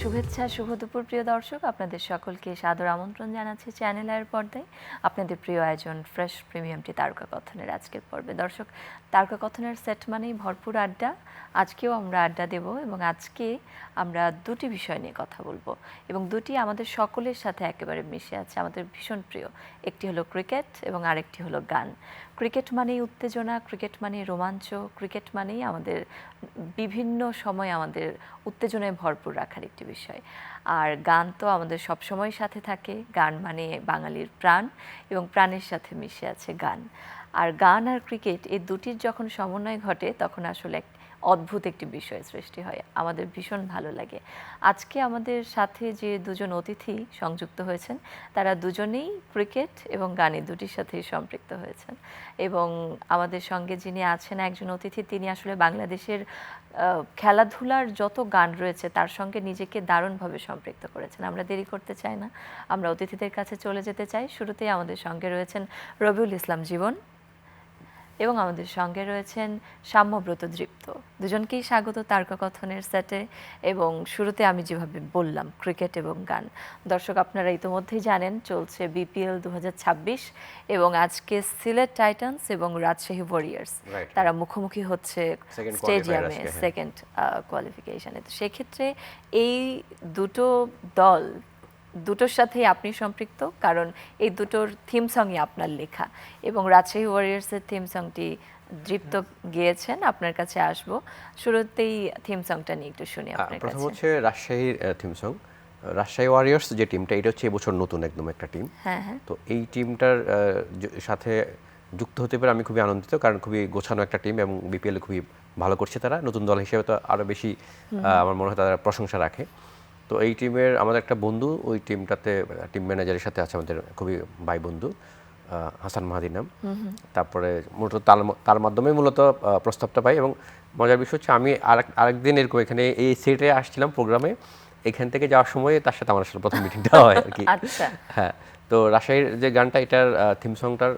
শুভেচ্ছা শুভ দুপুর প্রিয় দর্শক, আপনাদের সকলকে সাদর আমন্ত্রণ জানাচ্ছি চ্যানেল আয়ের পর্দায় আপনাদের প্রিয় আয়োজন ফ্রেশ প্রিমিয়ামটি তারকা কথনের আজকের পর্বে। দর্শক, তারকা কথনের সেট মানেই ভরপুর আড্ডা। আজকেও আমরা আড্ডা দেব এবং আজকে আমরা দুটি বিষয় নিয়ে কথা বলবো এবং দুটি আমাদের সকলের সাথে একেবারে মিশে আছে, আমাদের ভীষণ প্রিয়। একটি হলো ক্রিকেট এবং আরেকটি হলো গান। ক্রিকেট মানেই উত্তেজনা, ক্রিকেট মানেই রোমাঞ্চ, ক্রিকেট মানেই আমাদের বিভিন্ন সময় আমাদের উত্তেজনায় ভরপুর রাখার একটি বিষয়। আর গান তো আমাদের সব সময় সাথে থাকে। গান মানে বাঙালির প্রাণ এবং প্রাণের সাথে মিশে আছে গান। আর গান আর ক্রিকেট এই দুটির যখন সমন্বয় ঘটে তখন আসলে এক অদ্ভুত একটি বিষয় সৃষ্টি হয়, আমাদের ভীষণ ভালো লাগে। আজকে আমাদের সাথে যে দুজন অতিথি সংযুক্ত হয়েছেন তারা দুজনেই ক্রিকেট এবং গানের দুটির সাথেই সম্পৃক্ত হয়েছেন এবং আমাদের সঙ্গে যিনি আছেন একজন অতিথি, তিনি আসলে বাংলাদেশের খেলাধুলার যত গান রয়েছে তার সঙ্গে নিজেকে দারুণভাবে সম্পৃক্ত করেছেন। আমরা দেরি করতে চাই না, আমরা অতিথিদের কাছে চলে যেতে চাই। শুরুতেই আমাদের সঙ্গে রয়েছেন রবিউল ইসলাম জীবন এবং আমাদের সঙ্গে রয়েছেন সাম্যব্রত দৃপ্ত। দুজনকেই স্বাগত তারকা কথনের সেটে। এবং শুরুতে আমি যেভাবে বললাম ক্রিকেট এবং গান, দর্শক আপনারা ইতিমধ্যেই জানেন চলছে বিপিএল 2026 এবং আজকে সিলেট টাইটান্স এবং রাজশাহী ওয়ারিয়ার্স তারা মুখোমুখি হচ্ছে স্টেডিয়ামে সেকেন্ড কোয়ালিফিকেশনে। তো সেক্ষেত্রে এই দুটো দল দুটোর সাথেই আপনি সম্পৃক্ত, কারণ এই দুটোর থিম সংই আপনার লেখা এবং রাজশাহী ওয়ারিয়ার্সের থিম সংটি দৃপ্ত গেয়েছেন। আপনার কাছে আসবো, শুরুতেই থিম সংটা নিয়ে একটু শুনি আপনার কাছে। প্রথম হচ্ছে রাজশাহীর থিম সং। রাজশাহী ওয়ারিয়ার্স যে টিমটা, এটা হচ্ছে এবছর নতুন একদম একটা টিম। হ্যাঁ হ্যাঁ। তো এই টিমটার সাথে যুক্ত হতে পেরে আমি খুবই আনন্দিত, কারণ খুবই গোছানো একটা টিম এবং বিপিএল খুবই ভালো করছে তারা। নতুন দল হিসেবে তো আরও বেশি আমার মনে হয় তারা প্রশংসা রাখে। তো এই টিমের আমাদের একটা বন্ধু ওই টিমটাতে টিম ম্যানেজারের সাথে আছে, আমাদের খুবই ভাই বন্ধু হাসান মাহাদি নাম। তারপরে মূলত তার মাধ্যমে মূলত প্রস্তাবটা পাই এবং মজার বিষয় হচ্ছে আমি আরেকদিন এরকম এখানে এই সেটে আসছিলাম প্রোগ্রামে, এখান থেকে যাওয়ার সময় তার সাথে আমার সাথে প্রথম মিটিংটা হয় আর কি। হ্যাঁ, তো রাজশাহীর যে গানটা, এটার থিম সংটার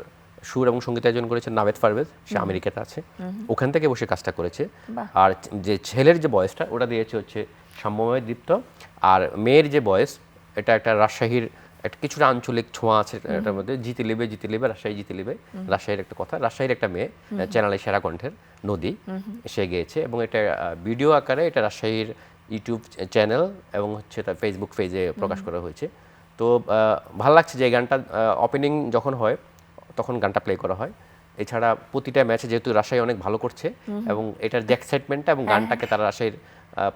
সুর এবং সঙ্গীতায়োজন করেছেন নাভেদ পারভেজ, সে আমেরিকাতে আছে, ওখান থেকে বসে কাজটা করেছে। আর যে ছেলের যে বয়সটা ওটা দিয়েছে হচ্ছে সাম্যময় দীপ্ত, আর মেয়ের যে বয়স এটা একটা রাজশাহীর একটা কিছুটা আঞ্চলিক ছোঁয়া আছে এটার মধ্যে। জিতে লিবে রাজশাহী জিতে লিবে, রাজশাহীর একটা কথা। রাজশাহীর একটা মেয়ে, চ্যানেলে সেরা কণ্ঠের নদী, সে গেয়েছে এবং এটা ভিডিও আকারে এটা রাজশাহীর ইউটিউব চ্যানেল এবং হচ্ছে তার ফেসবুক পেজে প্রকাশ করা হয়েছে। তো ভালো লাগছে যে এই গানটা ওপেনিং যখন হয় তখন গানটা প্লে করা হয়। এছাড়া প্রতিটা ম্যাচে যেহেতু রাজশাহী অনেক ভালো করছে এবং এটার যে এক্সাইটমেন্টটা এবং গানটাকে তারা রাজশাহীর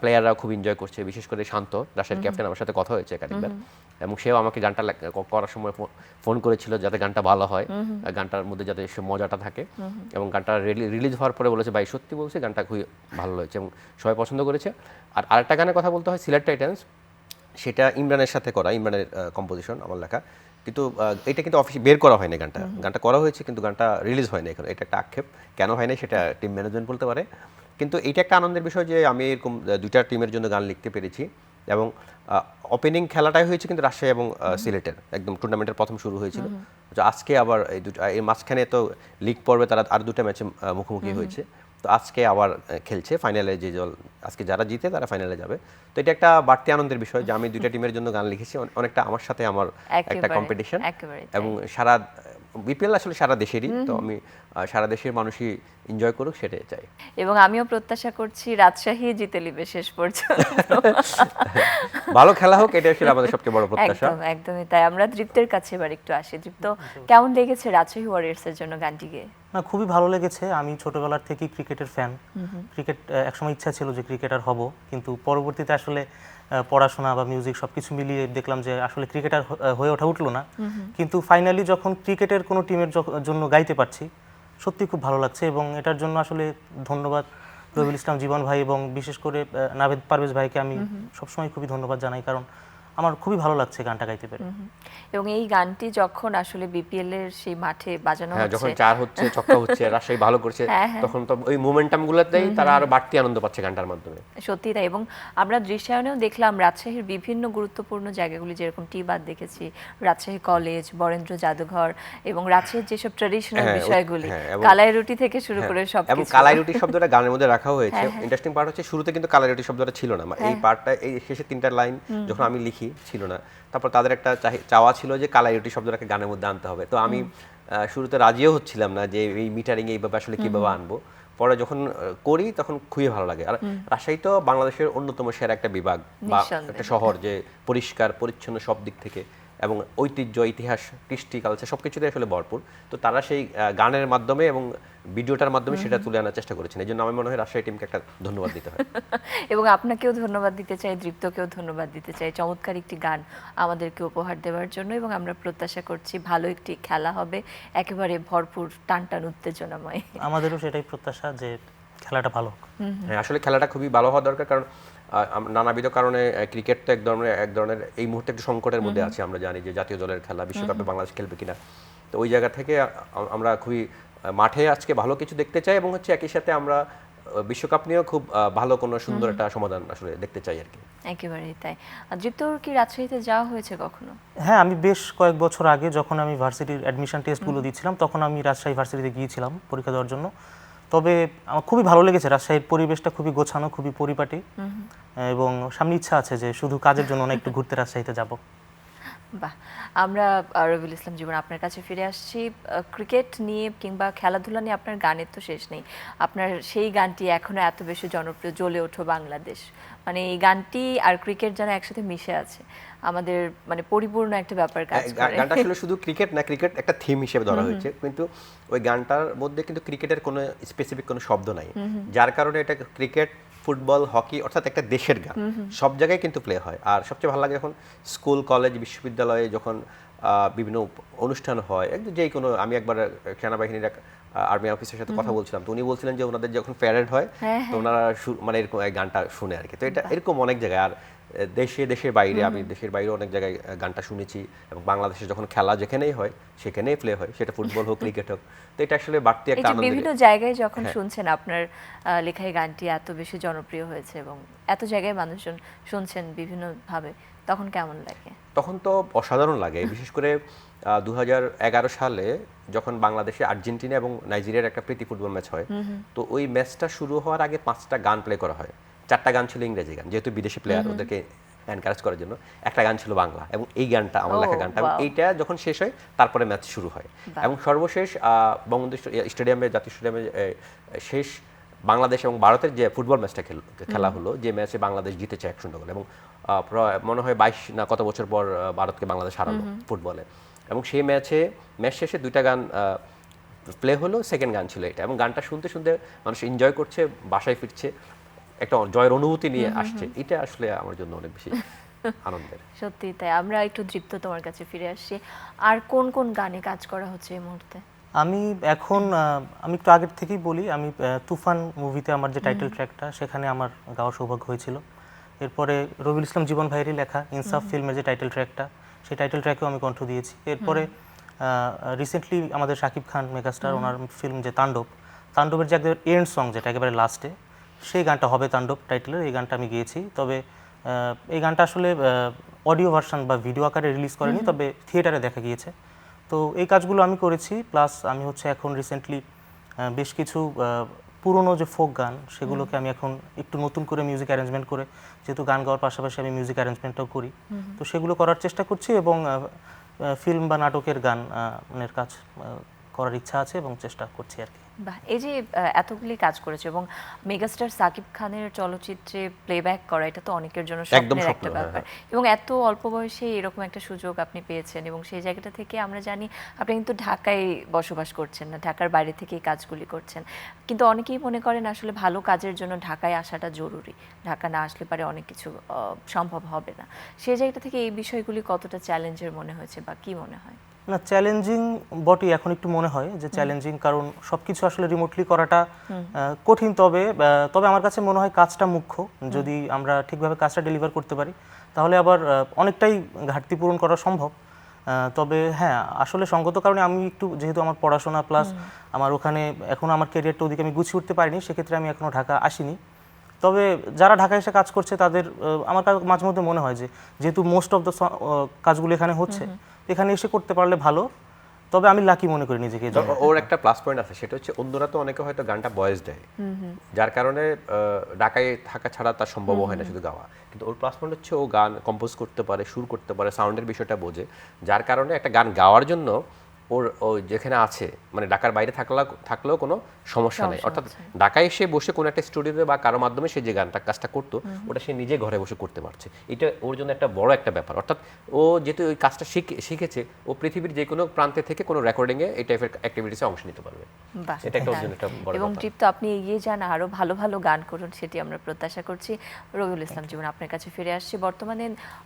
প্লেয়াররা খুব এনজয় করছে, বিশেষ করে শান্ত রাজশাহীর ক্যাপ্টেন, আমার সাথে কথা হয়েছে একাধিকবার এবং সেও আমাকে গানটা করার সময় ফোন করেছিল যাতে গানটা ভালো হয়, গানটার মধ্যে যাতে সে মজাটা থাকে। এবং গানটা রিলিজ হওয়ার পরে বলেছে ভাই সত্যি বলছে গানটা খুবই ভালো হয়েছে এবং সবাই পছন্দ করেছে। আর আরেকটা গানের কথা বলতে হয় সিলেট টাইটান্স, সেটা ইমরানের সাথে করা, ইমরানের কম্পোজিশন আমার লেখা, কিন্তু এটা কিন্তু অফিসে বের করা হয়নি। গানটা করা হয়েছে কিন্তু গানটা রিলিজ হয়নি এখন। এটা একটা আক্ষেপ, কেন হয় না সেটা টিম ম্যানেজমেন্ট বলতে পারে। কিন্তু এটা একটা আনন্দের বিষয় যে আমি এরকম দুইটা টিমের জন্য গান লিখতে পেরেছি এবং ওপেনিং খেলাটাই হয়েছে কিন্তু রাজশাহী এবং সিলেটের, একদম টুর্নামেন্টের প্রথম শুরু হয়েছিল। আজকে আবার এই দুটো, এর মাঝখানে তো লিগ পর্বে তারা আর দুটো ম্যাচে মুখোমুখি হয়েছে, তো আজকে আবার খেলছে ফাইনালে। যে দল আজকে যারা জিতে তারা ফাইনালে যাবে। তো এটা একটা বাড়তি আনন্দের বিষয় যে আমি দুইটা টিমের জন্য গান লিখেছি, অনেকটা আমার সাথে আমার একটা কম্পিটিশন। এবং সারা বিপিএল আসলে সারা দেশেরই, তো আমি সারা দেশের মানুষই এনজয় করুক সেটাই চাই। এবং আমিও প্রত্যাশা করছি রাজশাহী জিতে লিবে শেষ পর্যন্ত, ভালো খেলা হোক, এটা আসলে আমাদের সবচেয়ে বড় প্রত্যাশা। একদমই তাই। আমরা দৃপ্তের কাছে এবার একটু আসি। দৃপ্ত, কেমন লেগেছে রাজশাহী ওয়ারিয়ার্সের জন্য গানটি গেয়ে? না, খুবই ভালো লেগেছে। আমি ছোটবেলার থেকেই ক্রিকেটের ফ্যান। ক্রিকেট একসময় ইচ্ছা ছিল যে ক্রিকেটার হব, কিন্তু পরবর্তীতে আসলে পড়াশোনা বা মিউজিক সবকিছু মিলিয়ে দেখলাম যে আসলে ক্রিকেটার হয়ে উঠলো না। কিন্তু ফাইনালি যখন ক্রিকেটের কোনো টিমের জন্য গাইতে পারছি, সত্যি খুব ভালো লাগছে এবং এটার জন্য আসলে ধন্যবাদ রবিউল ইসলাম জীবন ভাই এবং বিশেষ করে নাভেদ পারভেজ ভাইকে আমি সবসময় খুবই ধন্যবাদ জানাই, কারণ আমার খুবই ভালো লাগছে গানটা গাইতে পেরে। এবং এই গানটি যখন আসলে বিপিএল এর সেই মাঠে বাজানো হ্যাঁ, যখন হচ্ছে, 4 হচ্ছে, ছক্কা হচ্ছে, রাজশাহী ভালো করছে, হ্যাঁ, হ্যাঁ। তখন তো ওই মোমেন্টাম গুলোতেই তারা আরো বাড়তি আনন্দ পাচ্ছে গানটার মাধ্যমে। সত্যি তাই। এবং আমরা দৃশ্যায়নেও দেখলাম রাজশাহীর বিভিন্ন গুরুত্বপূর্ণ জায়গাগুলি, যেরকম টি-বাদ দেখেছি, রাজশাহী কলেজ, বরেন্দ্র জাদুঘর, এবং রাজশাহীর যেসব ট্রেডিশনাল হ্যাঁ, বিষয়গুলি, হ্যাঁ, এবং কালাই রুটি থেকে শুরু করে এবং সবকিছু। কালাই রুটি শব্দটা গানের মধ্যে রাখা হয়েছে। হ্যাঁ, হ্যাঁ। ইন্টারেস্টিং পার্ট হচ্ছে শুরুতে কিন্তু কালাই রুটি শব্দটা ছিল না, এই পার্টটা, এই শেষের 3টা লাইন যখন আমি লিখি ছিল না। তারপর তাদের একটা চাওয়া ছিল যে কালাই রুটি শব্দটাকে গানের মধ্যে আনতে হবে, তো আমি শুরুতে রাজিও হচ্ছিলাম না যে এই মিটারিং এইভাবে আসলে কিভাবে আনবো। পরে যখন করি তখন খুবই ভালো লাগে। আর রাজশাহী তো বাংলাদেশের অন্যতম সেরা একটা বিভাগ বা নিঃসন্দেহে। একটা শহর, যে পরিষ্কার পরিচ্ছন্ন সব দিক থেকে, এবং ঐতিহ্য, ইতিহাস, কৃষ্টি, কালচার সবকিছুতে আসলে ভরপুর। তো তারা সেই গানের মাধ্যমে এবং ভিডিওটার মাধ্যমে সেটা তুলে আনার চেষ্টা করেছেন। এই জন্য আমার মনে হয় রাজশাহী টিমকে একটা ধন্যবাদ দিতে হয়। এবং আপনাকেও ধন্যবাদ দিতে চাই, দীপ্তকেও ধন্যবাদ দিতে চাই চমৎকার একটি গান আমাদেরকে উপহার দেওয়ার জন্য। এবং আমরা প্রত্যাশা করছি ভালো একটি খেলা হবে, একেবারে ভরপুর টানটান উত্তেজনাময়। আমাদেরও সেটাই প্রত্যাশা যে খেলাটা ভালো হোক। হ্যাঁ, আসলে খেলাটা খুবই ভালো হওয়া দরকার, কারণ নানাবিধ কারণে ক্রিকেট তো এক ধরনের এই মুহূর্তে একটু সংকটের মধ্যে আছে। আমরা জানি যে জাতীয় দলের খেলা, বিশ্বকাপে বাংলাদেশ খেলবে কিনা। তো ওই জায়গা থেকে আমরা খুবই মাঠে আজকে ভালো কিছু দেখতে চাই, এবং হচ্ছে একই সাথে আমরা বিশ্বকাপ নিয়েও খুব ভালো কোনো সুন্দর একটা সমাধান আসলে দেখতে চাই আর কি। একেবারেই তাই। আর দীপ্তর কি রাজশাহীতে যাওয়া হয়েছে কখনো? হ্যাঁ, আমি বেশ কয়েক বছর আগে যখন আমি ভার্সিটির অ্যাডমিশন টেস্টগুলো দিচ্ছিলাম, তখন আমি রাজশাহী ভার্সিটিতে গিয়েছিলাম পরীক্ষা দেওয়ার জন্য। তবে আমার খুবই ভালো লেগেছে, রাজশাহীর পরিবেশটা খুবই গোছানো, খুবই পরিপাটি, এবং সামনে ইচ্ছা আছে যে শুধু কাজের জন্য না, একটু ঘুরতে রাজশাহীতে যাব। বাহ। আমরা রবিউল ইসলাম জীবন আপনার কাছে ফিরে আসছি। ক্রিকেট নিয়ে কিংবা খেলাধুলা নিয়ে আপনার গানের তো শেষ নেই। আপনার সেই গানটি এখনো এত বেশি জনপ্রিয়, জ্বলে ওঠো বাংলাদেশ, মানে এই গানটি আর ক্রিকেট যেন একসাথে মিশে আছে, আমাদের মানে পরিপূর্ণ একটা ব্যাপার কাজ করে। গানটা আসলে শুধু ক্রিকেট না, ক্রিকেট একটা থিম হিসেবে ধরা হয়েছে, কিন্তু ওই গানটার মধ্যে কিন্তু ক্রিকেটের কোনো স্পেসিফিক কোনো শব্দ নাই, যার কারণে এটা ক্রিকেট, ফুটবল, হকি অর্থাৎ একটা দেশের গান, সব জায়গায় কিন্তু প্লে হয়। আর সবচেয়ে ভালো লাগে যখন স্কুল, কলেজ, বিশ্ববিদ্যালয়ে যখন বিভিন্ন অনুষ্ঠান হয়, যেই কোনো, আমি একবার সেনাবাহিনীর এক আর্মি অফিসারের সাথে কথা বলছিলাম, তো উনি বলছিলেন যে ওনাদের যখন প্যারেড হয় তো ওনারা মানে এরকম এই গানটা শুনে আর কি। তো এটা এরকম অনেক জায়গায়, আর দেশের বাইরে, আমি দেশের বাইরে অনেক জায়গায় গানটা শুনেছি, এবং বাংলাদেশে যখন খেলা যেখানেই হয় সেখানেই প্লে হয়, সেটা ফুটবল হোক, ক্রিকেট হোক। তো এটা আসলে বাড়তি এই একটা যে আনন্দ। বিভিন্ন জায়গায় যখন শুনছেন, আপনার লেখা এই গানটি এত বেশি জনপ্রিয় হয়েছে এবং এত জায়গায় মানুষজন শুনছেন বিভিন্নভাবে, তখন কেমন লাগে? তখন তো অসাধারণ লাগে, বিশেষ করে 2011 সালে যখন বাংলাদেশে আর্জেন্টিনা এবং নাইজেরিয়ার একটা প্রীতি ফুটবল ম্যাচ হয়। তো ওই ম্যাচটা শুরু হওয়ার আগে 5টা গান প্লে করা হয়। 4টা গান ছিল ইংরেজি গান, যেহেতু বিদেশি প্লেয়ার, ওদেরকে এনকারেজ করার জন্য। একটা গান ছিল বাংলা, এবং এই গানটা আমার লেখা গানটা, এবং এইটা যখন শেষ হয় তারপরে ম্যাচ শুরু হয়। এবং সর্বশেষ বঙ্গবন্ধু স্টেডিয়ামে, জাতীয় স্টেডিয়ামে শেষ বাংলাদেশ এবং ভারতের যে ফুটবল ম্যাচটা খেলা হলো, যে ম্যাচে বাংলাদেশ জিতেছে 1-0 গোলে, এবং মনে হয় 22 না কত বছর পর ভারতকে বাংলাদেশ হারালো ফুটবলে। এবং সেই ম্যাচ শেষে 2টা গান প্লে হলো, সেকেন্ড গান ছিল এটা, এবং গানটা শুনতে শুনতে মানুষ এনজয় করছে, বাসায় ফিরছে, একটা জয়ের অনুভূতি নিয়ে আসছে। এটা আসলে আমার জন্য অনেক বেশি আনন্দের। সত্যি তাই। আমরা একটু দীপ্ত তোমার কাছে ফিরে আসছি। আর কোন কোন গানে কাজ করা হচ্ছে এই মুহূর্তে? আমি এখন আমি একটু আগের থেকেই বলি, আমি তুফান মুভিতে আমার যে টাইটেল ট্র্যাকটা, সেখানে আমার গাওয়ার সৌভাগ্য হয়েছিল। এরপরে রবিউল ইসলাম জীবন ভাইয়েরই লেখা ইনসাফ ফিল্মের যে টাইটেল ট্র্যাকটা, সেই টাইটেল ট্র্যাকেও আমি কণ্ঠ দিয়েছি। এরপরে রিসেন্টলি আমাদের শাকিব খান মেগাস্টার, ওনার ফিল্ম যে তাণ্ডবের যে একদম এন্ড সং, যেটা একেবারে লাস্টে, সেই গানটা হবে তাণ্ডব টাইটেলের, এই গানটা আমি গেয়েছি। তবে এই গানটা আসলে অডিও ভার্সন বা ভিডিও আকারে রিলিজ করেনি, তবে থিয়েটারে দেখা গিয়েছে। তো এই কাজগুলো আমি করেছি, প্লাস আমি হচ্ছে এখন রিসেন্টলি বেশ কিছু পুরনো যে ফোক গান, সেগুলোকে আমি এখন একটু নতুন করে মিউজিক অ্যারেঞ্জমেন্ট করে, যেহেতু গান গাওয়ার পাশাপাশি আমি মিউজিক অ্যারেঞ্জমেন্টটাও করি, তো সেগুলো করার চেষ্টা করছি, এবং ফিল্ম বা নাটকের গান কাজ করার ইচ্ছা আছে এবং চেষ্টা করছি আর কি। বাহ, এই যে এতগুলি কাজ করেছে এবং মেগাস্টার সাকিব খানের চলচ্চিত্রে প্লেব্যাক করা, এটা তো অনেকের জন্য স্বপ্নের একটা ব্যাপার। এবং এত অল্প বয়সে এরকম একটা সুযোগ আপনি পেয়েছেন, এবং সেই জায়গাটা থেকে আমরা জানি আপনি কিন্তু ঢাকায় বসবাস করছেন না, ঢাকার বাইরে থেকে এই কাজগুলি করছেন। কিন্তু অনেকেই মনে করেন আসলে ভালো কাজের জন্য ঢাকায় আসাটা জরুরি, ঢাকা না আসলে পারে অনেক কিছু সম্ভব হবে না। সেই জায়গাটা থেকে এই বিষয়গুলি কতটা চ্যালেঞ্জের মনে হয়েছে বা কি মনে হয়? না, চ্যালেঞ্জিং বটই এখন একটু মনে হয় যে চ্যালেঞ্জিং, কারণ সবকিছু আসলে রিমোটলি করাটা কঠিন। তবে আমার কাছে মনে হয় কাজটা মুখ্য। যদি আমরা ঠিকভাবে কাজটা ডেলিভার করতে পারি তাহলে আবার অনেকটাই ঘাটতি পূরণ করা সম্ভব। তবে হ্যাঁ, আসলে সঙ্গত কারণে আমি একটু, যেহেতু আমার পড়াশোনা প্লাস আমার ওখানে এখনো আমার ক্যারিয়ারটা ওদিকে আমি গুছিয়ে উঠতে পারিনি, সেক্ষেত্রে আমি এখনো ঢাকা আসিনি। তবে যারা ঢাকায় এসে কাজ করছে তাদের আমার মাঝে মধ্যে মনে হয় যে যেহেতু মোস্ট অফ দ্য কাজগুলো এখানে হচ্ছে, এখানে এসে করতে পারলে ভালো। তবে আমি লাকি মনে করি নিজেকে। ওর একটা প্লাস পয়েন্ট আছে, সেটা হচ্ছে অন্যরা তো অনেকে হয়তো গানটা ভয়েস দেয়, যার কারণে ঢাকায় থাকা ছাড়া তার সম্ভব হয় না শুধু গাওয়া। কিন্তু ওর প্লাস পয়েন্ট হচ্ছে ও গান কম্পোজ করতে পারে, সুর করতে পারে, সাউন্ডের বিষয়টা বোঝে, যার কারণে একটা গান গাওয়ার জন্য ও যেখানে আছে, মানে ঢাকার বাইরে থাকলেও কোনো সমস্যা নেই। অর্থাৎ ঢাকায় এসে বসে কোনো একটা স্টুডিওতে বা কারো মাধ্যমে সে যে গানটা কাজটা করতো, ওটা সে নিজে ঘরে বসে করতে পারছে। এটা ওর জন্য একটা বড় একটা ব্যাপার। অর্থাৎ ও যেহেতু ওই কাজটা শিখেছে, ও পৃথিবীর যে কোনো প্রান্তে থেকে কোনো রেকর্ডিংয়ে এই টাইপের অ্যাক্টিভিটিসে অংশ নিতে পারবে। বাহ, এটা একটা ওর জন্য একটা বড় এবং ব্যাপার। দীপ্ত, আপনি এগিয়ে যান, আরো ভালো ভালো গান করুন, সেটি আমরা প্রত্যাশা করছি। রবিউল ইসলাম জীবন, আপনার কাছে ফিরে আসছি। বর্তমানে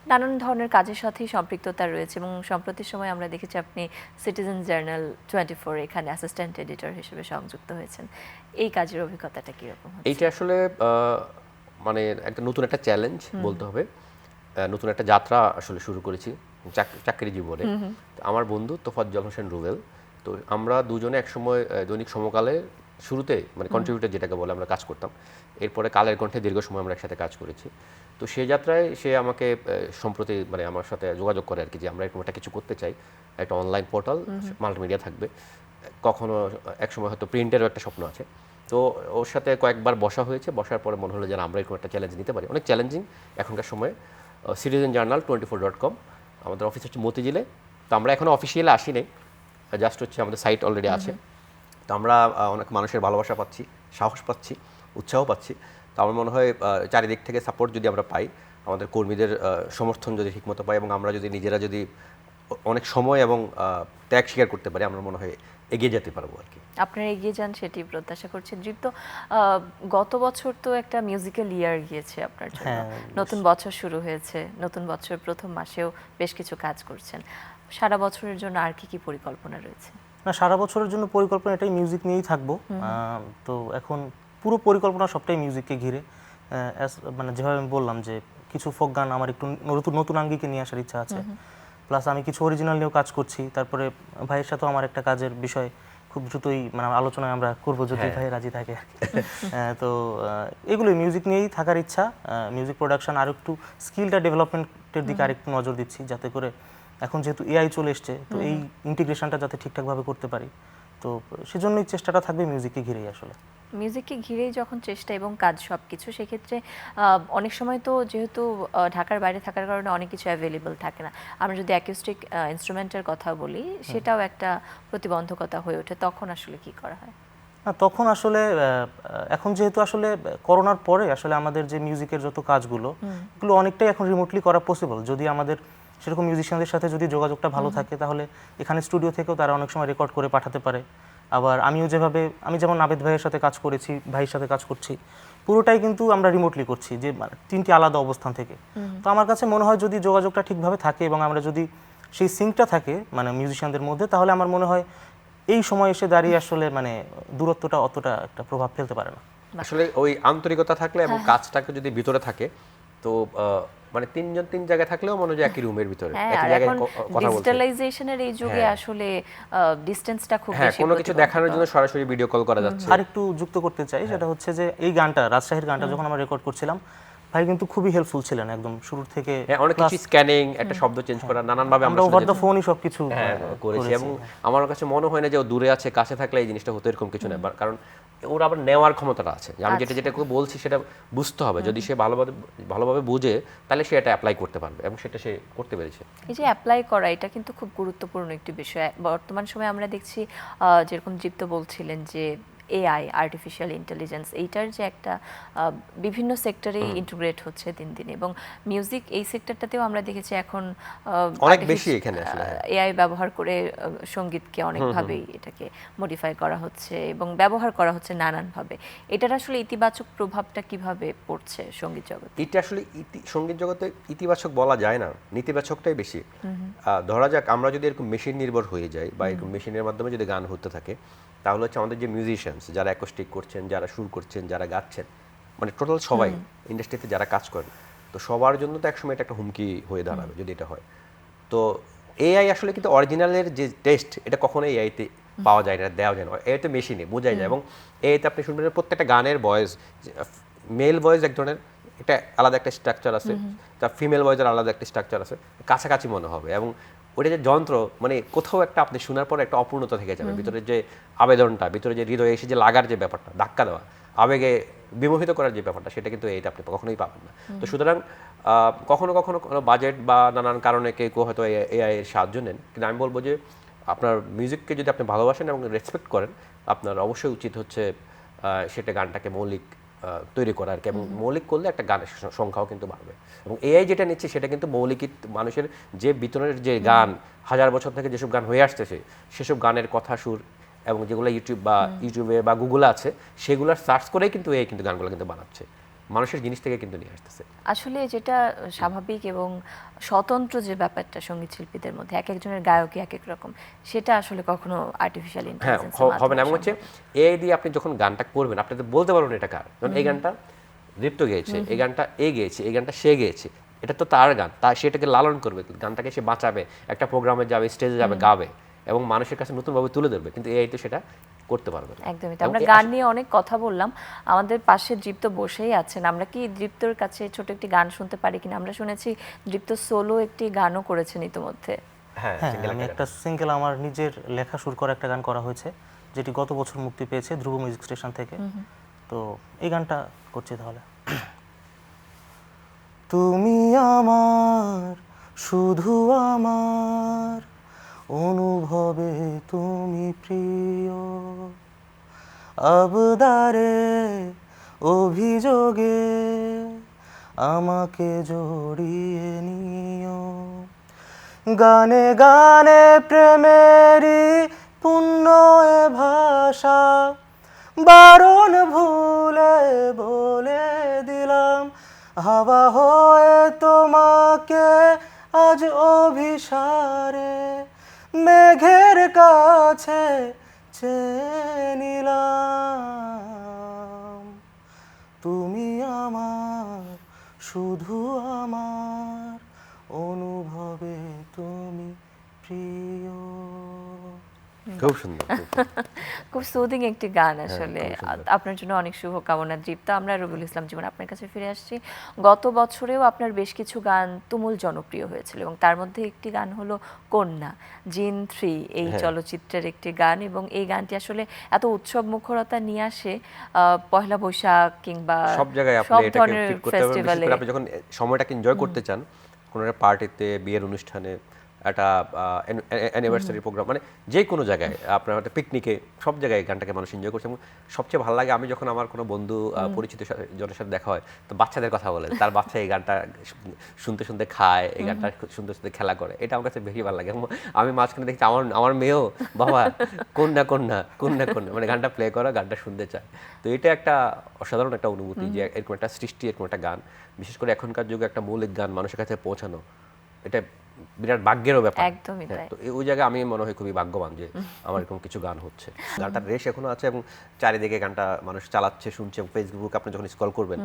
নানান ধরনের কাজের সাথেই সম্পৃক্ততা রয়েছে এবং সম্প্রতি সময় আমরা দেখেছি আপনি সিটিজেন জার্নাল 24 এখানে অ্যাসিস্ট্যান্ট এডিটর হিসেবে সংযুক্ত হয়েছেন। এই কাজের অভিজ্ঞতাটা কিরকম? এইটা আসলে মানে একটা নতুন একটা চ্যালেঞ্জ বলতে হবে। নতুন একটা যাত্রা আসলে শুরু করেছি চাকরি জীবনে। আমার বন্ধু তোফাজ্জল হোসেন রুবেল, তো আমরা দুজনে একসময় দৈনিক সমকালে শুরুতে মানে কন্ট্রিবিউটর যেটাকে বলে আমরা কাজ করতাম। এরপরে কালের কণ্ঠে দীর্ঘ সময় আমরা একসাথে কাজ করেছি। তো সেই যাত্রায় সে আমাকে সম্প্রতি মানে আমার সাথে যোগাযোগ করে আর কি, যে আমরা এরকম একটা কিছু করতে চাই, একটা অনলাইন পোর্টাল, মাল্টিমিডিয়া থাকবে, কখনো একসময় হয়তো প্রিন্টেরও একটা স্বপ্ন আছে। তো ওর সাথে কয়েকবার বসা হয়েছে, বসার পরে মনে হলো যে আমরা এরকম একটা চ্যালেঞ্জ নিতে পারি। অনেক চ্যালেঞ্জিং এখনকার সময়ে। সিটিজেন জার্নাল 24.com, আমাদের অফিস হচ্ছে মতিঝিলে। তো আমরা এখনও অফিসিয়ালি আসি নাই, জাস্ট হচ্ছে আমাদের সাইট অলরেডি আছে। তো আমরা অনেক মানুষের ভালোবাসা পাচ্ছি, সাহস পাচ্ছি, উৎসাহ পাচ্ছি। তো আমার মনে হয় চারিদিক থেকে সাপোর্ট যদি আমরা পাই, আমাদের কর্মীদের সমর্থন যদি ঠিকমতো পাই, এবং আমরা যদি নিজেরা যদি অনেক সময় এবং ত্যাগ স্বীকার করতে পারি, আমরা মনে হয় এগিয়ে যেতে পারবো আর কি। আপনারা এগিয়ে যান সেটি প্রত্যাশা করছি। দীপ্ত, গত বছর তো একটা মিউজিক্যাল ইয়ার গিয়েছে আপনার জন্য, নতুন বছর শুরু হয়েছে, নতুন বছর প্রথম মাসেও বেশ কিছু কাজ করছেন। সারা বছরের জন্য আর কি কি পরিকল্পনা রয়েছে? না, সারা বছরের জন্য পরিকল্পনা এটাই, মিউজিক নিয়েই থাকবো। তো এখন পুরো পরিকল্পনা সবটাই মিউজিককে ঘিরে। মানে যেভাবে আমি বললাম যে কিছু ফোক গান আমার একটু নতুন নতুন আঙ্গিকে নিয়ে আসার ইচ্ছা আছে, প্লাস আমি কিছু অরিজিনাল নিয়েও কাজ করছি। তারপরে ভাইয়ের সাথেও আমার একটা কাজের বিষয় খুব দ্রুতই মানে আলোচনায় আমরা করবো, যদি ভাই রাজি থাকে। তো এগুলোই মিউজিক নিয়েই থাকার ইচ্ছা। মিউজিক প্রোডাকশন আর একটু স্কিলটা ডেভেলপমেন্টের দিকে আরেকটু নজর দিচ্ছি, যাতে করে এখন যেহেতু এআই চলে এসছে, তো এই ইন্টিগ্রেশনটা যাতে ঠিকঠাকভাবে করতে পারি। তো সেজন্যই চেষ্টাটা থাকবে মিউজিককে ঘিরেই। আসলে মিউজিককে ঘিরেই যখন চেষ্টা এবং কাজ সব কিছু, সেক্ষেত্রে অনেক সময় তো যেহেতু ঢাকার বাইরে থাকার কারণে অনেক কিছু অ্যাভেলেবল থাকে না। আমরা যদি অ্যাকুস্টিক ইনস্ট্রুমেন্টের কথা বলি, সেটাও একটা প্রতিবন্ধকতা হয়ে ওঠে, তখন আসলে কি করা হয়? না, তখন আসলে এখন যেহেতু আসলে করোনার পরে আসলে আমাদের যে মিউজিকের যত কাজগুলো, এগুলো অনেকটাই এখন রিমোটলি করা পসিবল। যদি আমাদের সেরকম মিউজিশিয়ানদের সাথে যদি যোগাযোগটা ভালো থাকে, তাহলে এখানে স্টুডিও থেকেও তারা অনেক সময় রেকর্ড করে পাঠাতে পারে। আবার আমি যেমন নাবেদ ভাইয়ের সাথে কাজ করেছি, ভাইয়ের সাথে কাজ করছি, পুরোটাই কিন্তু আমরা রিমোটলি করছি, যে তিনটি আলাদা অবস্থান থেকে। তো আমার কাছে মনে হয় যদি যোগাযোগটা ঠিকভাবে থাকে এবং আমরা যদি সেই সিঙ্কটা থাকে মানে মিউজিশিয়ানদের মধ্যে, তাহলে আমার মনে হয় এই সময় এসে দাঁড়িয়ে আসলে মানে দূরত্বটা অতটা একটা প্রভাব ফেলতে পারে না। আসলে ওই আন্তরিকতা থাকলে এবং কাজটাকে যদি ভিতরে থাকে, তো মানে তিনজন তিন জায়গায় থাকলেও মনে হয় একই রুমের ভিতরে একই জায়গায় কথা বলছে। ডিজিটালাইজেশনের এই যুগে আসলে ডিসটেন্সটা খুব বেশি, কোনো কিছু দেখানোর জন্য সরাসরি ভিডিও কল করা যাচ্ছে। আর একটু যুক্ত করতে চাই, সেটা হচ্ছে যে এই গানটা, রাজশাহীর গানটা যখন আমরা রেকর্ড করছিলাম, ভাই কিন্তু খুবই হেল্পফুল ছিলেন একদম শুরু থেকে। অনেক কিছু স্ক্যানিং, একটা শব্দ চেঞ্জ করা, নানান ভাবে আমরা ওভার দ্য ফোনই সবকিছু করেছি। এবং আমার কাছে মনে হয় না যে ও দূরে আছে, কাছে থাকলে এই জিনিসটা হতো, এরকম কিছু না। কারণ ওর আবার নেওয়ার ক্ষমতাটা আছে, আমি যেটা বলছি সেটা বুঝতে হবে। যদি সে ভালোভাবে বুঝে, তাহলে সে এটা অ্যাপ্লাই করতে পারবে, এবং সেটা সে করতে পেরেছে। এই যে অ্যাপ্লাই করা, এটা কিন্তু খুব গুরুত্বপূর্ণ একটি বিষয়। বর্তমান সময়ে আমরা দেখছি, যেরকম দীপ্ত বলছিলেন যে এআই, আর্টিফিশিয়াল ইন্টেলিজেন্স, এইটার যে একটা বিভিন্ন সেক্টরে ইন্টিগ্রেট হচ্ছে দিন দিন, এবং মিউজিক এই সেক্টরটাতেও আমরা দেখেছি এখন অনেক বেশি এখানে আসলে, হ্যাঁ। এআই ব্যবহার করে সঙ্গীতকে অনেকভাবেই এটাকে মডিফাই করা হচ্ছে এবং ব্যবহার করা হচ্ছে নানানভাবে। এটার আসলে ইতিবাচক প্রভাবটা কিভাবে পড়ছে সঙ্গীত জগতে? এটা আসলে সঙ্গীত জগতে ইতিবাচক বলা যায় না, নেতিবাচকটাই বেশি। ধরা যাক আমরা যদি এরকম মেশিন নির্ভর হয়ে যাই বা এরকম মেশিনের মাধ্যমে যদি গান হতে থাকে, তাহলে হচ্ছে আমাদের যে মিউজিশিয়ানস যারা অ্যাকোস্টিক করছেন, যারা সুর করছেন, যারা গাচ্ছেন, মানে টোটাল সবাই ইন্ডাস্ট্রিতে যারা কাজ করেন, তো সবার জন্য তো একসময় এটা একটা হুমকি হয়ে দাঁড়াবে যদি এটা হয়। তো এআই আসলে কিন্তু অরিজিনালের যে টেস্ট, এটা কখনো এআইতে পাওয়া যায় না, দেওয়া যায় না। এআইতে মেশিনে বোঝাই যায়, এবং এআইতে আপনি শুনবেন প্রত্যেকটা গানের ভয়েস, মেল ভয়েস এক ধরনের একটা আলাদা একটা স্ট্রাকচার আছে, তার ফিমেল ভয়েসের আলাদা একটা স্ট্রাকচার আছে, কাছাকাছি মনে হবে। এবং ওইটা যে যন্ত্র, মানে কোথাও একটা আপনি শোনার পর একটা অপূর্ণতা থেকে যাবে, ভিতরে যে আবেদনটা, ভিতরে যে হৃদয়ে এসে যে লাগার যে ব্যাপারটা, ধাক্কা দেওয়া, আবেগে বিমোহিত করার যে ব্যাপারটা, সেটা কিন্তু এইটা আপনি কখনোই পাবেন না। তো সুতরাং কখনো কখনো বাজেট বা নানান কারণে কেউ হয়তো এআই এর সাহায্য নেন, কিন্তু আমি বলবো যে আপনার মিউজিককে যদি আপনি ভালোবাসেন এবং রেসপেক্ট করেন, আপনার অবশ্যই উচিত হচ্ছে সেটা গানটাকে মৌলিক তৈরি করা আর কি, এবং মৌলিক করলে একটা গানের সংখ্যাও কিন্তু বাড়বে। এবং এআই যেটা নিচ্ছে সেটা কিন্তু মৌলিক মানুষের যে ভিতরের যে গান, হাজার বছর থেকে যেসব গান হয়ে আসতেছে, সেসব গানের কথা, সুর, এবং যেগুলো ইউটিউবে বা গুগলে আছে, সেগুলোর সার্চ করেই কিন্তু এআই কিন্তু গানগুলো কিন্তু বানাচ্ছে, মানুষের জিনিস থেকে কিন্তু নিয়ে আসতেছে। আসলে যেটা স্বাভাবিক এবং স্বতন্ত্র যে ব্যাপারটা সঙ্গীত শিল্পীদের মধ্যে, এক একজনের গায়কই এক এক রকম, সেটা আসলে কখনো আর্টিফিশিয়াল হ্যাঁ ইন্টেলিজেন্স হবে না। এবং হচ্ছে এআই দিয়ে আপনি যখন গানটা করবেন, আপনি তো বলতে পারবেন এটা কার, যেমন এই গানটা দীপ্ত গেয়েছে, এই গানটা গেয়েছে, এই গানটা সে গেয়েছে, এটা তো তার গান, সেটাকে লালন করবে, গানটাকে সে বাঁচাবে, একটা প্রোগ্রামে যাবে, স্টেজে যাবে, গাবে এবং মানুষের কাছে নতুনভাবে তুলে ধরবে, কিন্তু এআই তো সেটা করতে পারবে না। একদমই। আমরা গান নিয়ে অনেক কথা বললাম, আমাদের পাশে দৃপ্ত বসেই আছেন। আমরা কি দৃপ্তর কাছে ছোট একটি গান শুনতে পারি কিনা? আমরা শুনেছি দৃপ্ত সোলো একটি গানও করেছেন ইতিমধ্যে। হ্যাঁ, আমি একটা সিঙ্গেল আমার নিজের লেখা সুর করা একটা গান করা হয়েছে, যেটি গত বছর মুক্তি পেয়েছে ধ্রুব মিউজিক স্টেশন থেকে। তো এই গানটা করছি তাহলে। তুমি আমার, শুধু আমার, অনুভবে তুমি প্রিয়, আবদারে অভিযোগে আমাকে জড়িয়ে নিও, গানে গানে প্রেমেরই পূর্ণ এ ভাষা, বারণ ভুলে বলে দিলাম, হাওয়া হয়ে তোমাকে আজ অভিসারে মেঘের কাছে চেয়ে নিলাম। তুমি আমার, শুধু আমার, অনুভবে তুমি প্রিয়। খুব সুন্দর, খুব সুদিং একটি গান আসলে। আপনার জন্য অনেক শুভকামনা দৃপ্ত। আমরা রবিউল ইসলাম জীবন আপনার কাছে ফিরে আসছি। গত বছরেও আপনার বেশ কিছু গান তুমুল জনপ্রিয় হয়েছিল, এবং তার মধ্যে একটি গান হলো কন্যা, জিন 3 এই চলচ্চিত্রের একটি গান, এবং এই গানটি আসলে এত উৎসব মুখরতা নিয়ে আসে পয়লা বৈশাখ কিংবা সব জায়গায় আপনি সব এটাকে ধরনের ফিট করতে পারবেন। বিশেষ ফেস্টিভ্যালে। করে আপনি যখন সময়টাকে এনজয় করতে চান, কোনো একটা পার্টিতে, বিয়ের অনুষ্ঠানে, একটা অ্যানিভার্সারি প্রোগ্রাম, মানে যে কোনো জায়গায়, আপনার একটা পিকনিকে, সব জায়গায় গানটাকে মানুষ এনজয় করছে। এবং সবচেয়ে ভালো লাগে আমি যখন আমার কোনো বন্ধু পরিচিত জনের সাথে দেখা হয়, তো বাচ্চাদের কথা বলে, তার বাচ্চা এই গানটা শুনতে শুনতে খায়, এই গানটা শুনতে শুনতে খেলা করে, এটা আমার কাছে বেশি ভালো লাগে। এবং আমি মাঝখানে দেখছি আমার মেয়েও বাবা কন্যা কন্যা কন্যা কন্যা, মানে গানটা প্লে করা, গানটা শুনতে চায়। তো এটা একটা অসাধারণ একটা অনুভূতি যে এরকম একটা সৃষ্টি, এরকম একটা গান, বিশেষ করে এখনকার যুগে একটা মৌলিক গান মানুষের কাছে পৌঁছানো, এটা বিরাট ভাগ্যেরও ব্যাপার। একদমই তাই। তো ওই জায়গায় আমি মনে হয় খুবই ভাগ্যবান যে আমার এরকম কিছু গান হচ্ছে। গানটার রেশ এখনো আছে এবং চারিদিকে গানটা মানুষ চালাচ্ছে, শুনছে। ফেসবুক আপনি যখন স্ক্রল করবেন,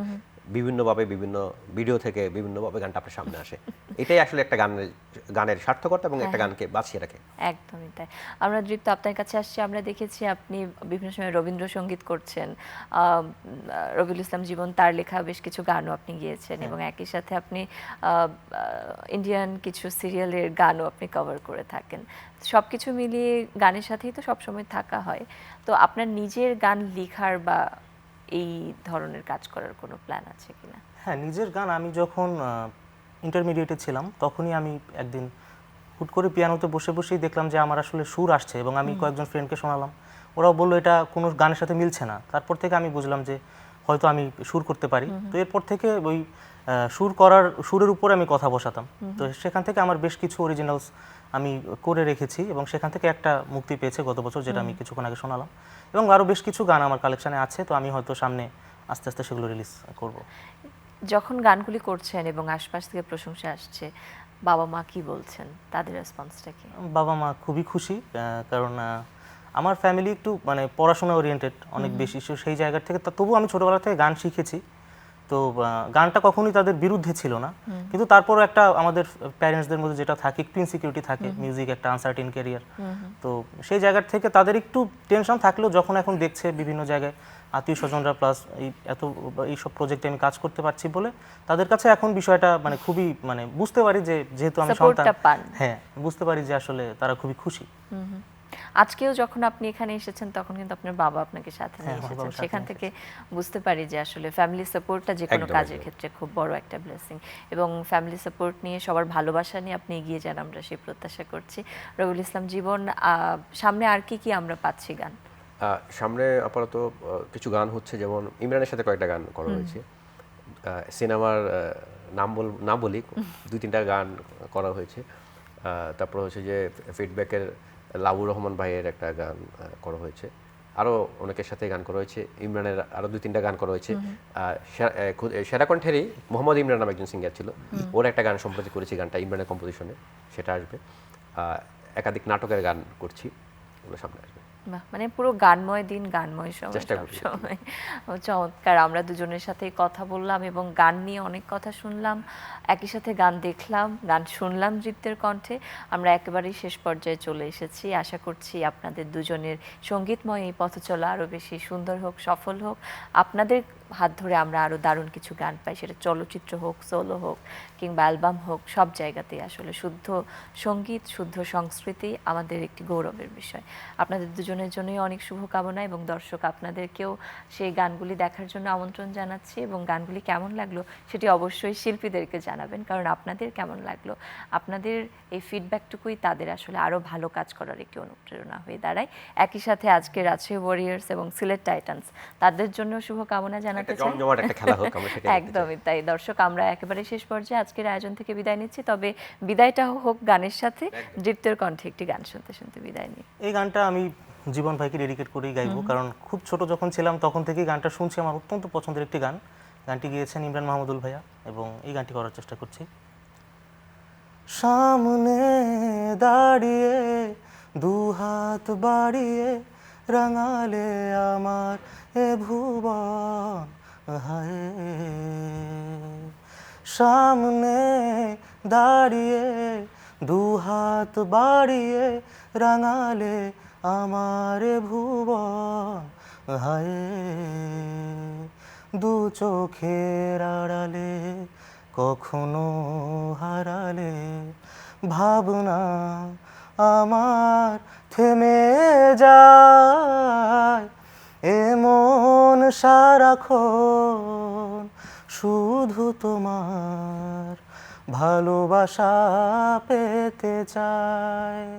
বিভিন্নভাবে, বিভিন্ন ভিডিও থেকে বিভিন্নভাবে গানটা আপনার সামনে আসে। এটাই আসলে একটা গানের সার্থকতা এবং একটা গানকে বাঁচিয়ে রাখে। একদমই তাই। আমরা দৃপ্ত আপনার কাছে আসছি, আমরা দেখেছি আপনি বিভিন্ন সময় রবীন্দ্রসঙ্গীত করছেন, রবিউল ইসলাম জীবন তার লেখা বেশ কিছু গানও আপনি গিয়েছেন, এবং একই সাথে আপনি ইন্ডিয়ান কিছু সিরিয়ালের গানও আপনি কভার করে থাকেন। সব কিছু মিলিয়ে গানের সাথেই তো সবসময় থাকা হয়। তো আপনার নিজের গান লেখার বা এই ধরনের কাজ করার কোনো প্ল্যান আছে কিনা? হ্যাঁ, নিজের গান আমি যখন ইন্টারমিডিয়েটে ছিলাম, তখনই আমি একদিন হুট করে পিয়ানোতে বসে বসেই দেখলাম যে আমার আসলে সুর আসছে, এবং আমি কয়েকজন ফ্রেন্ডকে শোনালাম, ওরাও বললো এটা কোনো গানের সাথে মিলছে না। তারপর থেকে আমি বুঝলাম যে হয়তো আমি সুর করতে পারি। তো এরপর থেকে ওই সুরের উপরে আমি কথা বসাতাম। তো সেখান থেকে আমার বেশ কিছু অরিজিনালস আমি করে রেখেছি এবং সেখান থেকে একটা মুক্তি পেয়েছে গত বছর, যেটা আমি কিছুক্ষণ আগে শোনালাম, এবং আরও বেশ কিছু গান আমার কালেকশনে আছে। তো আমি হয়তো সামনে আস্তে আস্তে সেগুলো রিলিজ করব। যখন গানগুলি করছেন এবং আশপাশ থেকে প্রশংসা আসছে, বাবা মা কি বলছেন, তাদের রেসপন্সটা কি? বাবা মা খুবই খুশি, কারণ আমার ফ্যামিলি একটু মানে পড়াশোনা ওরিয়েন্টেড অনেক বেশি। সেই জায়গা থেকে তবু আমি ছোটবেলা থেকে গান শিখেছি। তো গানটা কখনোই তাদের বিরুদ্ধে ছিল না, কিন্তু তারপরও একটা আমাদের প্যারেন্টসদের মধ্যে যেটা থাকে, একটু ইনসিকিউরিটি থাকে, মিউজিক একটা আনসার্টেন ক্যারিয়ার। তো সেই জায়গা থেকে তাদের একটু টেনশন থাকলেও যখন এখন দেখছে বিভিন্ন জায়গায় আত্মীয় স্বজনরা প্লাস এইসব প্রজেক্টে আমি কাজ করতে পারছি বলে, তাদের কাছে এখন বিষয়টা মানে খুবই মানে বুঝতে পারি যে যেহেতু আমি সন্তান, সাপোর্টটা পান। হ্যাঁ বুঝতে পারি যে আসলে তারা খুবই খুশি। আজকেও যখন আপনি এখানে এসেছেন তখন কিন্তু আপনার বাবা আপনাকে সাথে নিয়ে হ্যাঁ, আমার এসেছেন, বাবা সাথে সেখান নিয়ে থেকে বুঝতে পারি যে আসলে ফ্যামিলি সাপোর্টটা যে কোনো একদম, কাজের একদম। ক্ষেত্রে খুব বড় একটা ব্লেসিং, এবং ফ্যামিলি সাপোর্ট নিয়ে সবার ভালোবাসা নিয়ে আপনি এগিয়ে যান, আমরা সেই প্রত্যাশা করছি। রবিউল ইসলাম জীবন, সামনে আর কি কি আমরা পাচ্ছি গান? সামনে আপাতত কিছু গান হচ্ছে, যেমন ইমরানের সাথে কয়েকটা গান করা হয়েছে। সিনেমার নাম বলি, 2-3টা গান করা হয়েছে। তারপর হচ্ছে যে ফিডব্যাকের লাবুর রহমান ভাইয়ের একটা গান করা হয়েছে। আরও অনেকের সাথে গান করা হয়েছে। ইমরানের আরও 2-3টা গান করা হয়েছে। সেরা কণ্ঠেরই মোহাম্মদ ইমরান নামে একজন সিঙ্গার ছিল, ওর একটা গান সম্প্রতি করেছি, গানটা ইমরানের কম্পোজিশনে, সেটা আসবে। একাধিক নাটকের গান করছি, ওগুলো সামনে আসবে। বাহ, মানে পুরো গানময় দিন, গানময় সময়, চেষ্টা সব করি। সময়। চমৎকার, আমরা দুজনের সাথেই কথা বললাম এবং গান নিয়ে অনেক কথা শুনলাম, একই সাথে গান দেখলাম, গান শুনলাম দৃপ্তের কণ্ঠে। আমরা একেবারেই শেষ পর্যায়ে চলে এসেছি। আশা করছি আপনাদের দুজনের সঙ্গীতময় এই পথ চলা আরও বেশি সুন্দর হোক, সফল হোক। আপনাদের হাত ধরে আমরা আরও দারুণ কিছু গান পাই, সেটা চলচ্চিত্র হোক, সোলো হোক কিংবা অ্যালবাম হোক, সব জায়গাতেই আসলে শুদ্ধ সঙ্গীত, শুদ্ধ সংস্কৃতি আমাদের একটি গৌরবের বিষয়। আপনাদের দুজনের জন্যই অনেক শুভকামনা, এবং দর্শক আপনাদেরকেও সেই গানগুলি দেখার জন্য আমন্ত্রণ জানাচ্ছি, এবং গানগুলি কেমন লাগলো সেটি অবশ্যই শিল্পীদেরকে জানাবেন, কারণ আপনাদের কেমন লাগলো, আপনাদের এই ফিডব্যাকটুকুই তাদের আসলে আরও ভালো কাজ করার একটি অনুপ্রেরণা হয়ে দাঁড়ায়। একই সাথে আজকে রাজশাহী ওয়ারিয়র্স এবং সিলেট টাইটান্স, তাদের জন্য শুভকামনা জানাতে চাই। জমজমাট একটা খেলা হোক, আমরা সেটাই দেখতে চাই। একদমই তাই। দর্শক, আমরা একেবারে শেষ পর্যায়ে আজকের আয়োজন থেকে বিদায় নিচ্ছি, তবে বিদায়টা হোক গানের সাথে। দৃপ্তের কণ্ঠে একটি গান শুনতে শুনতে বিদায় নিই। এই গানটা আমি জীবন ভাইকে ডেডিকেট করেই গাইবো, কারণ খুব ছোট যখন ছিলাম তখন থেকেই গানটা শুনছি, আমার অত্যন্ত পছন্দের একটি গান। গানটি গেয়েছেন ইমরান মাহমুদুল ভাইয়া, এবং এই গানটি করার চেষ্টা করছি। সামনে দাঁড়িয়ে দুহাত বাড়িয়ে রাঙালে আমার এ ভুবন, হায় সামনে দাঁড়িয়ে দুহাত বাড়িয়ে রাঙালে আমার এ ভুবন, হায় দু চোখের আড়ালে কখনো হারালে ভাবনা আমার থেমে যায়, এমন সারাক্ষণ শুধু তোমার ভালোবাসা পেতে চায়।